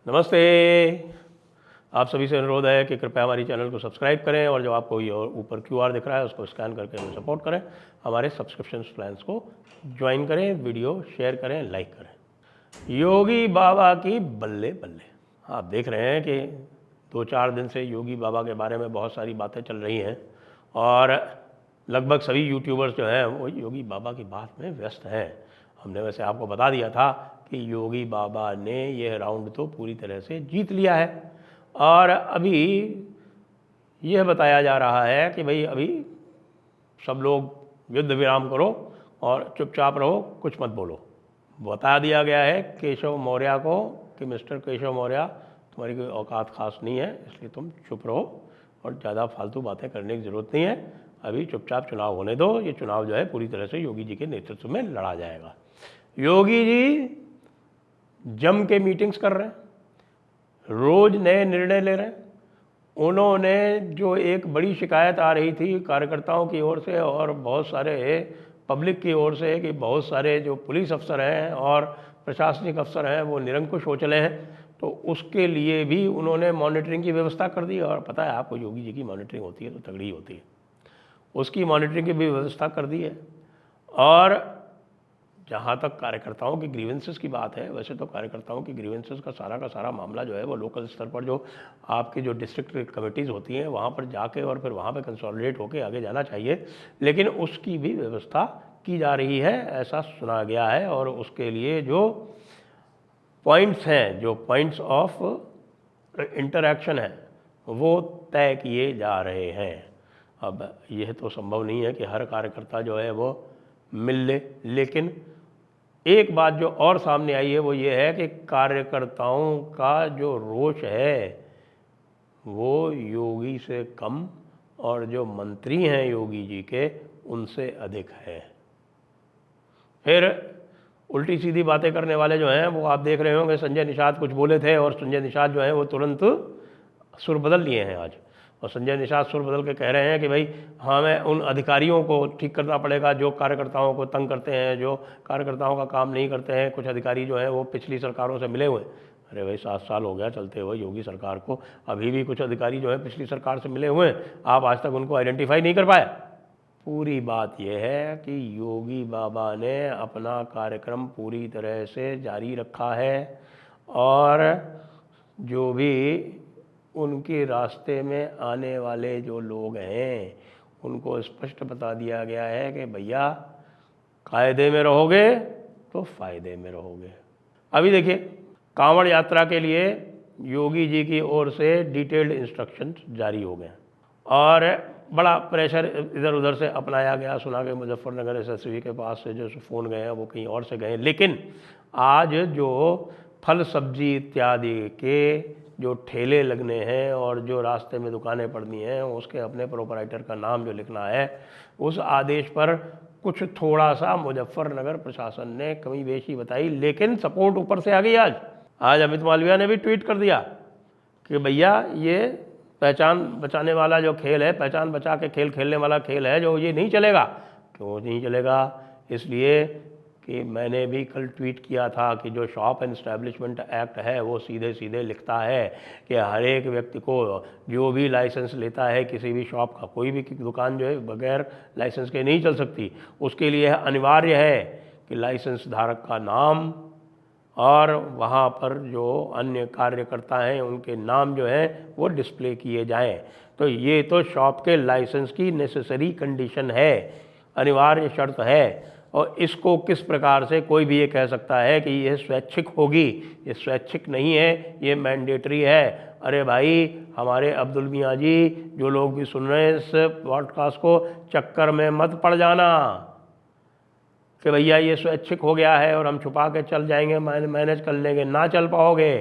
नमस्ते। आप सभी से अनुरोध है कि कृपया हमारी चैनल को सब्सक्राइब करें और जो आपको ये ऊपर QR दिख रहा है उसको स्कैन करके हमें सपोर्ट करें। हमारे सब्सक्रिप्शन प्लान्स को ज्वाइन करें, वीडियो शेयर करें, लाइक करें। योगी बाबा की बल्ले बल्ले। आप देख रहे हैं कि 2-4 दिन से योगी बाबा के बारे में बहुत सारी बातें चल रही हैं और लगभग सभी यूट्यूबर्स जो हैं वो योगी बाबा की बात में व्यस्त हैं। हमने वैसे आपको बता दिया था कि योगी बाबा ने यह राउंड तो पूरी तरह से जीत लिया है और अभी यह बताया जा रहा है कि भाई अभी सब लोग युद्ध विराम करो और चुपचाप रहो, कुछ मत बोलो। बता दिया गया है केशव मौर्य को कि मिस्टर केशव मौर्य, तुम्हारी कोई औकात खास नहीं है, इसलिए तुम चुप रहो और ज़्यादा फालतू बातें करने की ज़रूरत नहीं है। अभी चुपचाप चुनाव होने दो। ये चुनाव जो है पूरी तरह से योगी जी के नेतृत्व में लड़ा जाएगा। योगी जी जम के मीटिंग्स कर रहे हैं, रोज नए निर्णय ले रहे हैं। उन्होंने जो एक बड़ी शिकायत आ रही थी कार्यकर्ताओं की ओर से और बहुत सारे पब्लिक की ओर से कि बहुत सारे जो पुलिस अफसर हैं और प्रशासनिक अफसर हैं वो निरंकुश हो चले हैं, तो उसके लिए भी उन्होंने मॉनिटरिंग की व्यवस्था कर दी। और पता है आपको, योगी जी की मॉनिटरिंग होती है तो तगड़ी होती है, उसकी मॉनिटरिंग की भी व्यवस्था कर दी है। और जहाँ तक कार्यकर्ताओं की ग्रीवेंसेस की बात है, वैसे तो कार्यकर्ताओं की ग्रीवेंसेस का सारा मामला जो है वो लोकल स्तर पर जो आपकी जो डिस्ट्रिक्ट कमेटीज़ होती हैं वहाँ पर जाके और फिर वहाँ पे कंसोलिडेट होके आगे जाना चाहिए, लेकिन उसकी भी व्यवस्था की जा रही है, ऐसा सुना गया है। और उसके लिए जो पॉइंट्स हैं, जो पॉइंट्स ऑफ इंटरैक्शन है, वो तय किए जा रहे हैं। अब यह तो संभव नहीं है कि हर कार्यकर्ता जो है वो मिल ले, लेकिन एक बात जो और सामने आई है वो ये है कि कार्यकर्ताओं का जो रोष है वो योगी से कम और जो मंत्री हैं योगी जी के उनसे अधिक है। फिर उल्टी सीधी बातें करने वाले जो हैं वो आप देख रहे होंगे, संजय निषाद कुछ बोले थे और संजय निषाद जो है वो तुरंत सुर बदल लिए हैं आज। और संजय निषाद सुर बदल के कह रहे हैं कि भाई हमें उन अधिकारियों को ठीक करना पड़ेगा जो कार्यकर्ताओं को तंग करते हैं, जो कार्यकर्ताओं का काम नहीं करते हैं। कुछ अधिकारी जो हैं वो पिछली सरकारों से मिले हुए। अरे भाई 7 साल हो गया चलते हुए योगी सरकार को, अभी भी कुछ अधिकारी जो हैं पिछली सरकार से मिले हुए हैं, आप आज तक उनको आइडेंटिफाई नहीं कर पाए। पूरी बात यह है कि योगी बाबा ने अपना कार्यक्रम पूरी तरह से जारी रखा है और जो भी उनके रास्ते में आने वाले जो लोग हैं उनको स्पष्ट बता दिया गया है कि भैया कायदे में रहोगे तो फायदे में रहोगे। अभी देखिए, कांवड़ यात्रा के लिए योगी जी की ओर से डिटेल्ड इंस्ट्रक्शंस जारी हो गए और बड़ा प्रेशर इधर उधर से अपनाया गया। सुना कि मुजफ्फरनगर SSV के पास से जो फ़ोन गए हैं वो कहीं और से गए, लेकिन आज जो फल सब्जी इत्यादि के जो ठेले लगने हैं और जो रास्ते में दुकानें पड़नी हैं उसके अपने प्रोपराइटर का नाम जो लिखना है, उस आदेश पर कुछ थोड़ा सा मुजफ्फरनगर प्रशासन ने कमी बेशी बताई, लेकिन सपोर्ट ऊपर से आ गई। आज अमित मालविया ने भी ट्वीट कर दिया कि भैया ये पहचान बचाने वाला जो खेल है, पहचान बचा के खेल खेलने वाला खेल है जो, ये नहीं चलेगा। क्यों नहीं चलेगा? इसलिए कि मैंने भी कल ट्वीट किया था कि जो शॉप एंड एस्टैब्लिशमेंट एक्ट है वो सीधे सीधे लिखता है कि हर एक व्यक्ति को जो भी लाइसेंस लेता है किसी भी शॉप का, कोई भी दुकान जो है बगैर लाइसेंस के नहीं चल सकती। उसके लिए अनिवार्य है कि लाइसेंस धारक का नाम और वहाँ पर जो अन्य कार्यकर्ता हैं उनके नाम जो हैं वो डिस्प्ले किए जाएं। तो ये तो शॉप के लाइसेंस की नेसेसरी कंडीशन है, अनिवार्य शर्त है। और इसको किस प्रकार से कोई भी ये कह सकता है कि ये स्वैच्छिक होगी? ये स्वैच्छिक नहीं है, ये मैंडेटरी है। अरे भाई, हमारे अब्दुल मियाँ जी, जो लोग भी सुन रहे हैं इस पॉडकास्ट को, चक्कर में मत पड़ जाना कि भैया ये स्वैच्छिक हो गया है और हम छुपा के चल जाएंगे, मैनेज कर लेंगे। ना चल पाओगे।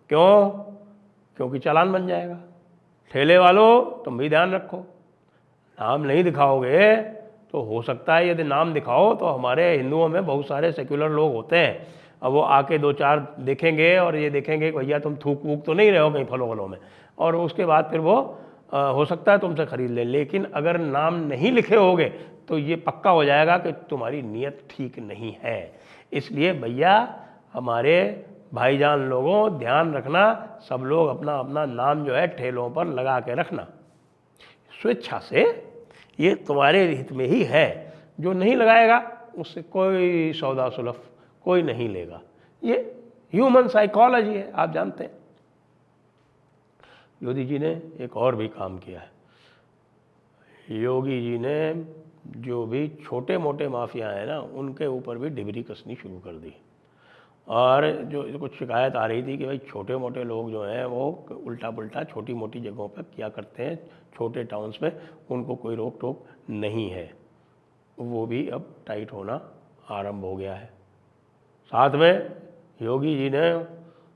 क्यों? क्योंकि चालान बन जाएगा। ठेले वालों, तुम भी ध्यान रखो, नाम नहीं दिखाओगे तो हो सकता है, यदि नाम दिखाओ तो हमारे हिंदुओं में बहुत सारे सेक्युलर लोग होते हैं, अब वो आके 2-4 देखेंगे और ये देखेंगे कि भैया तुम थूक वूक तो नहीं रहे हो कहीं फलों वलों में, और उसके बाद फिर वो हो सकता है तुमसे खरीद लें। लेकिन अगर नाम नहीं लिखे होगे तो ये पक्का हो जाएगा कि तुम्हारी नीयत ठीक नहीं है। इसलिए भैया, हमारे भाईजान लोगों ध्यान रखना, सब लोग अपना अपना नाम जो है ठेलों पर लगा के रखना स्वेच्छा से, ये तुम्हारे हित में ही है। जो नहीं लगाएगा उससे कोई सौदा सुलभ कोई नहीं लेगा। ये ह्यूमन साइकोलॉजी है, आप जानते हैं। योगी जी ने एक और भी काम किया है। योगी जी ने जो भी छोटे मोटे माफिया हैं ना, उनके ऊपर भी डिबरी कसनी शुरू कर दी। और जो कुछ शिकायत आ रही थी कि भाई छोटे मोटे लोग जो हैं वो उल्टा पुल्टा छोटी मोटी जगहों पर किया करते हैं, छोटे टाउन्स में, उनको कोई रोक टोक नहीं है, वो भी अब टाइट होना आरंभ हो गया है। साथ में योगी जी ने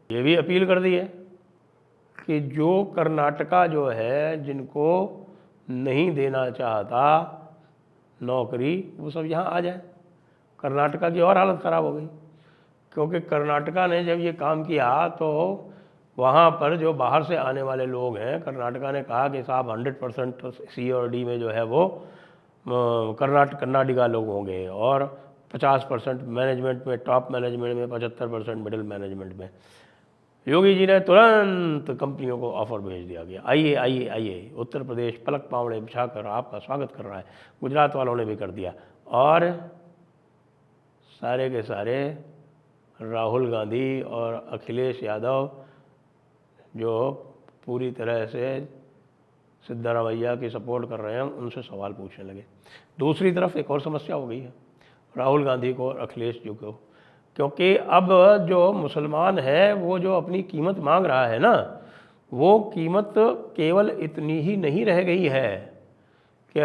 ये भी अपील कर दी है कि जो कर्नाटका जो है जिनको नहीं देना चाहता नौकरी, वो सब यहाँ आ जाए। कर्नाटका की और हालत ख़राब हो गई, क्योंकि कर्नाटका ने जब ये काम किया तो वहाँ पर जो बाहर से आने वाले लोग हैं, कर्नाटका ने कहा कि साहब 100% सी और डी में जो है वो कर्नाटका लोग होंगे, और 50% मैनेजमेंट में, टॉप मैनेजमेंट में, 75% मिडिल मैनेजमेंट में। योगी जी ने तुरंत कंपनियों को ऑफर भेज दिया गया, आइए आइए आइए, उत्तर प्रदेश पलक पावड़े बिछाकर आपका स्वागत कर रहा है। गुजरात वालों ने भी कर दिया। और सारे के सारे राहुल गांधी और अखिलेश यादव जो पूरी तरह से सिद्धारमैया की सपोर्ट कर रहे हैं, उनसे सवाल पूछने लगे। दूसरी तरफ एक और समस्या हो गई है राहुल गांधी को और अखिलेश जी को, क्योंकि अब जो मुसलमान है वो जो अपनी कीमत मांग रहा है ना, वो कीमत केवल इतनी ही नहीं रह गई है कि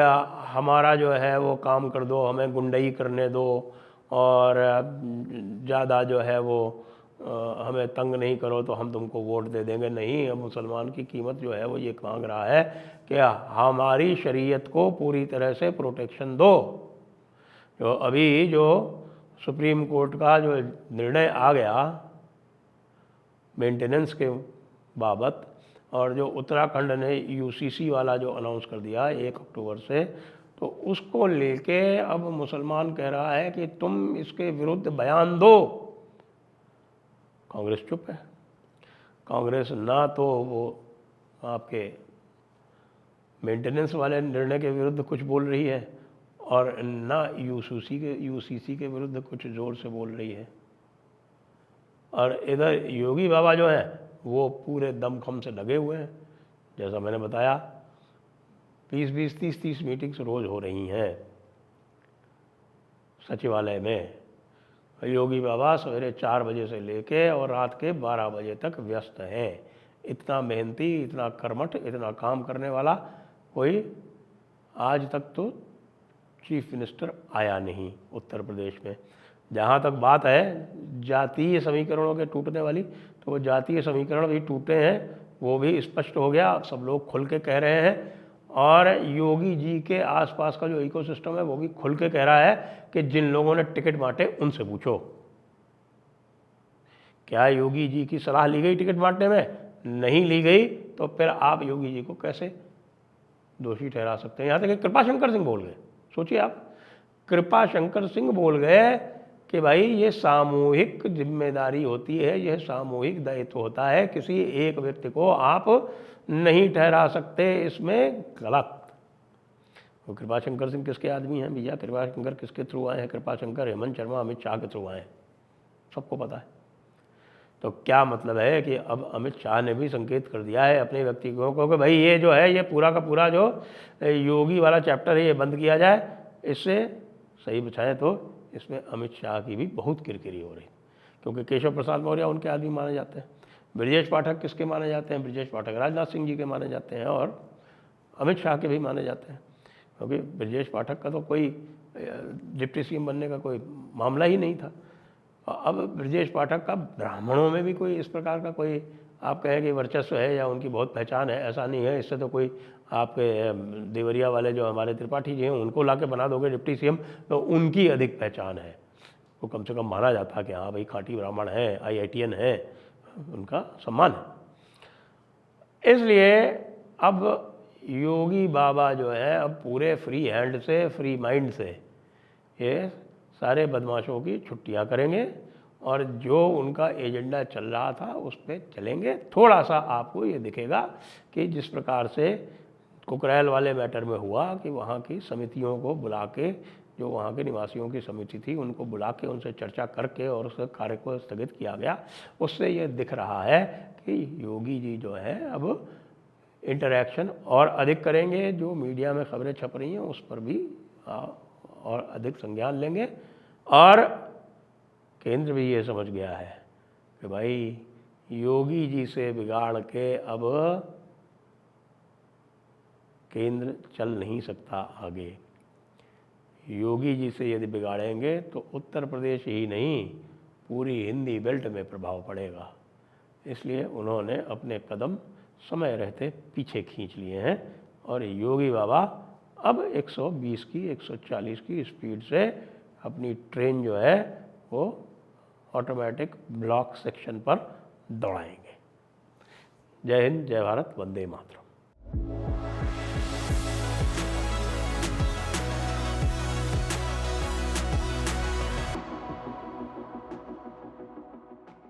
हमारा जो है वो काम कर दो, हमें गुंडई करने दो, और ज़्यादा जो है वो हमें तंग नहीं करो तो हम तुमको वोट दे देंगे। नहीं, अब मुसलमान की कीमत जो है वो ये मांग रहा है कि हमारी शरीयत को पूरी तरह से प्रोटेक्शन दो। जो अभी जो सुप्रीम कोर्ट का जो निर्णय आ गया मेंटेनेंस के बाबत, और जो उत्तराखंड ने यूसीसी वाला जो अनाउंस कर दिया 1 अक्टूबर से, तो उसको लेके अब मुसलमान कह रहा है कि तुम इसके विरुद्ध बयान दो। कांग्रेस चुप है। कांग्रेस ना तो वो आपके मेंटेनेंस वाले निर्णय के विरुद्ध कुछ बोल रही है, और ना यूसीसी के विरुद्ध कुछ ज़ोर से बोल रही है। और इधर योगी बाबा जो हैं वो पूरे दमखम से लगे हुए हैं। जैसा मैंने बताया 20-20, 30-30 मीटिंग्स रोज़ हो रही हैं सचिवालय में। योगी बाबा सवेरे 4 बजे से लेके और रात के 12 बजे तक व्यस्त हैं। इतना मेहनती, इतना कर्मठ, इतना काम करने वाला कोई आज तक तो चीफ मिनिस्टर आया नहीं उत्तर प्रदेश में। जहाँ तक बात है जातीय समीकरणों के टूटने वाली, तो वो जातीय समीकरण भी टूटे हैं, वो भी स्पष्ट हो गया। सब लोग खुल के कह रहे हैं, और योगी जी के आसपास का जो इकोसिस्टम है वो भी खुल के कह रहा है कि जिन लोगों ने टिकट बांटे उनसे पूछो। क्या योगी जी की सलाह ली गई टिकट बांटने में? नहीं ली गई, तो फिर आप योगी जी को कैसे दोषी ठहरा सकते हैं? यहाँ तक कि कृपाशंकर सिंह बोल गए। सोचिए आप, कृपाशंकर सिंह बोल गए कि भाई ये सामूहिक जिम्मेदारी होती है, यह सामूहिक दायित्व होता है, किसी एक व्यक्ति को आप नहीं ठहरा सकते इसमें गलत। वो कृपाशंकर सिंह किसके आदमी हैं भैया? कृपाशंकर किसके थ्रू आए हैं? कृपाशंकर हेमंत शर्मा, अमित शाह के थ्रू आए हैं, सबको पता है। तो क्या मतलब है कि अब अमित शाह ने भी संकेत कर दिया है अपने व्यक्तियों को कि भाई ये जो है ये पूरा का पूरा जो योगी वाला चैप्टर है ये बंद किया जाए। इससे सही बचाएं तो इसमें अमित शाह की भी बहुत किरकिरी हो रही, क्योंकि केशव प्रसाद मौर्य उनके आदमी माने जाते हैं। ब्रजेश पाठक किसके माने जाते हैं? ब्रजेश पाठक राजनाथ सिंह जी के माने जाते हैं, और अमित शाह के भी माने जाते हैं, क्योंकि ब्रजेश पाठक का तो कोई डिप्टी सीएम बनने का कोई मामला ही नहीं था। अब ब्रजेश पाठक का ब्राह्मणों में भी कोई इस प्रकार का कोई आप कहें कि वर्चस्व है या उनकी बहुत पहचान है, ऐसा नहीं है। इससे तो कोई आपके देवरिया वाले जो हमारे त्रिपाठी जी हैं उनको ला के बना दोगे डिप्टी सीएम, तो उनकी अधिक पहचान है। वो कम से कम माना जाता है कि हाँ भाई खाटी ब्राह्मण है, IITN है, उनका सम्मान है। इसलिए अब योगी बाबा जो है अब पूरे फ्री हैंड से, फ्री माइंड से ये सारे बदमाशों की छुट्टियां करेंगे, और जो उनका एजेंडा चल रहा था उस पर चलेंगे। थोड़ा सा आपको ये दिखेगा कि जिस प्रकार से कुकरेल वाले मैटर में हुआ कि वहाँ की समितियों को बुला के, जो वहाँ के निवासियों की समिति थी उनको बुला के उनसे चर्चा करके और उस कार्य को स्थगित किया गया, उससे ये दिख रहा है कि योगी जी जो है अब इंटरैक्शन और अधिक करेंगे। जो मीडिया में खबरें छप रही हैं उस पर भी और अधिक संज्ञान लेंगे। और केंद्र भी ये समझ गया है कि भाई योगी जी से बिगाड़ के अब केंद्र चल नहीं सकता आगे। योगी जी से यदि बिगाड़ेंगे तो उत्तर प्रदेश ही नहीं पूरी हिंदी बेल्ट में प्रभाव पड़ेगा। इसलिए उन्होंने अपने कदम समय रहते पीछे खींच लिए हैं और योगी बाबा अब 120 की 140 की स्पीड से अपनी ट्रेन जो है वो ऑटोमेटिक ब्लॉक सेक्शन पर दौड़ाएंगे। जय हिंद, जय भारत, वंदे मातरम।